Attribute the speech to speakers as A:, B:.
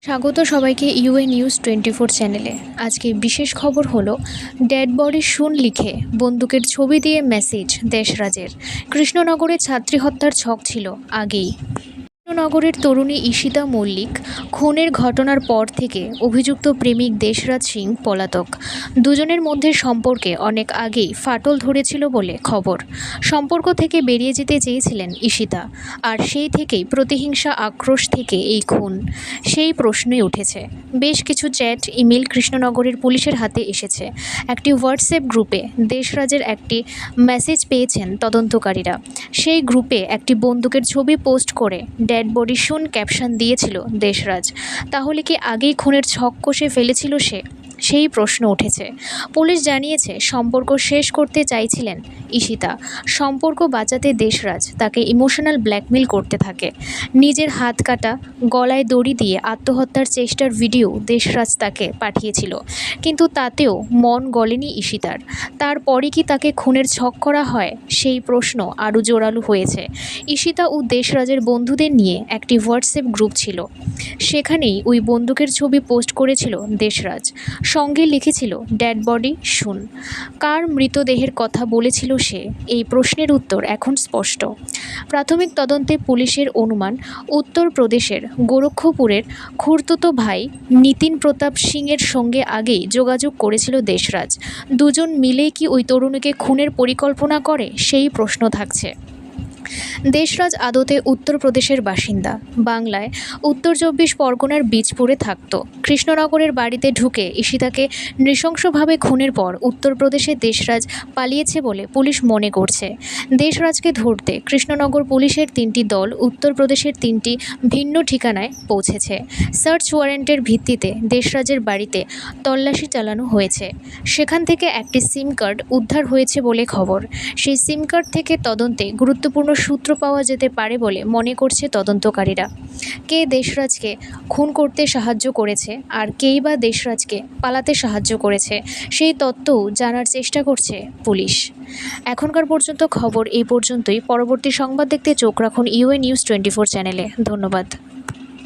A: স্বাগত সবাইকে UA news 24 চ্যানেলে। আজকে বিশেষ খবর হলো ডেড বডি শুন লিখে বন্দুকের ছবি দিয়ে মেসেজ দেশরাজের। কৃষ্ণনগরে ছাত্রী হত্যার ছক ছিল আগেই। কৃষ্ণনগরের তরুণী ঈশিতা মল্লিক খুনের ঘটনার পর থেকে অভিযুক্ত প্রেমিক দেশরাজ সিং পলাতক। দুজনের মধ্যে সম্পর্কে অনেক আগেই ফাটল ধরেছিল বলে খবর। সম্পর্ক থেকে বেরিয়ে যেতে চেয়েছিলেন ঈশিতা, আর সেই থেকেই প্রতিহিংসা আক্রোশ থেকে এই খুন। সেই প্রশ্নই উঠেছে। বেশ কিছু চ্যাট ইমেল কৃষ্ণনগরের পুলিশের হাতে এসেছে। একটি হোয়াটসঅ্যাপ গ্রুপে দেশরাজের একটি মেসেজ পেয়েছেন তদন্তকারীরা। সেই গ্রুপে একটি বন্দুকের ছবি পোস্ট করে ডেড বডি শুন ক্যাপশন দিয়েছিল দেশরাজ। তাহলে কি আগেই খুনের ছক কষে ফেলেছিল সে? সেই প্রশ্ন উঠেছে। পুলিশ জানিয়েছে সম্পর্ক শেষ করতে চাইছিলেন ঈশিতা। সম্পর্ক বাঁচাতে দেশরাজ তাকে ইমোশনাল ব্ল্যাকমেল করতে থাকে। নিজের হাত কাটা, গলায় দড়ি দিয়ে আত্মহত্যার চেষ্টার ভিডিও দেশরাজ তাকে পাঠিয়েছিল, কিন্তু তাতেও মন গলেনি ঈশিতার। তারপরে কি তাকে খুনের ছক করা হয়? সেই প্রশ্ন আরও জোরালো হয়েছে। ঈশিতা ও দেশরাজের বন্ধুদের নিয়ে একটি হোয়াটসঅ্যাপ গ্রুপ ছিল। সেখানেই ওই বন্দুকের ছবি পোস্ট করেছিল দেশরাজ। সঙ্গে লিখেছিল ডেড বডি শুন। কার মৃতদেহের কথা বলেছিল সে? এই প্রশ্নের উত্তর এখন স্পষ্ট। প্রাথমিক তদন্তে পুলিশের অনুমান, উত্তরপ্রদেশের গোরক্ষপুরের খুড়তুতো ভাই নিতিন প্রতাপ সিংয়ের সঙ্গে আগেই যোগাযোগ করেছিল দেশরাজ। দুজন মিলেই কি ওই তরুণীকে খুনের পরিকল্পনা করে? সেই প্রশ্ন থাকছে। দেশরাজ আদতে উত্তরপ্রদেশের বাসিন্দা। বাংলায় উত্তর 24 পরগনার বীজপুরে থাকত। কৃষ্ণনগরের বাড়িতে ঢুকে ঈশিতাকে নৃশংসভাবে খুনের পর উত্তরপ্রদেশে দেশরাজ পালিয়েছে বলে পুলিশ মনে করছে। দেশরাজকে ধরতে কৃষ্ণনগর পুলিশের 3টি দল উত্তরপ্রদেশের 3টি ভিন্ন ঠিকানায় পৌঁছেছে। সার্চ ওয়ারেন্টের ভিত্তিতে দেশরাজের বাড়িতে তল্লাশি চালানো হয়েছে। সেখান থেকে একটি সিম কার্ড উদ্ধার হয়েছে বলে খবর। সেই সিম কার্ড থেকে তদন্তে গুরুত্বপূর্ণ সূত্র পাওয়া যেতে পারে বলে মনে করছে তদন্তকারীরা। কে দেশরাজকে খুন করতে সাহায্য করেছে, আর কেই বা দেশরাজকে পালাতে সাহায্য করেছে, সেই তথ্যও জানার চেষ্টা করছে পুলিশ। এখনকার পর্যন্ত খবর এই পর্যন্তই। পরবর্তী সংবাদ দেখতে চোখ রাখুন ইউএ নিউজ 24 চ্যানেলে। ধন্যবাদ।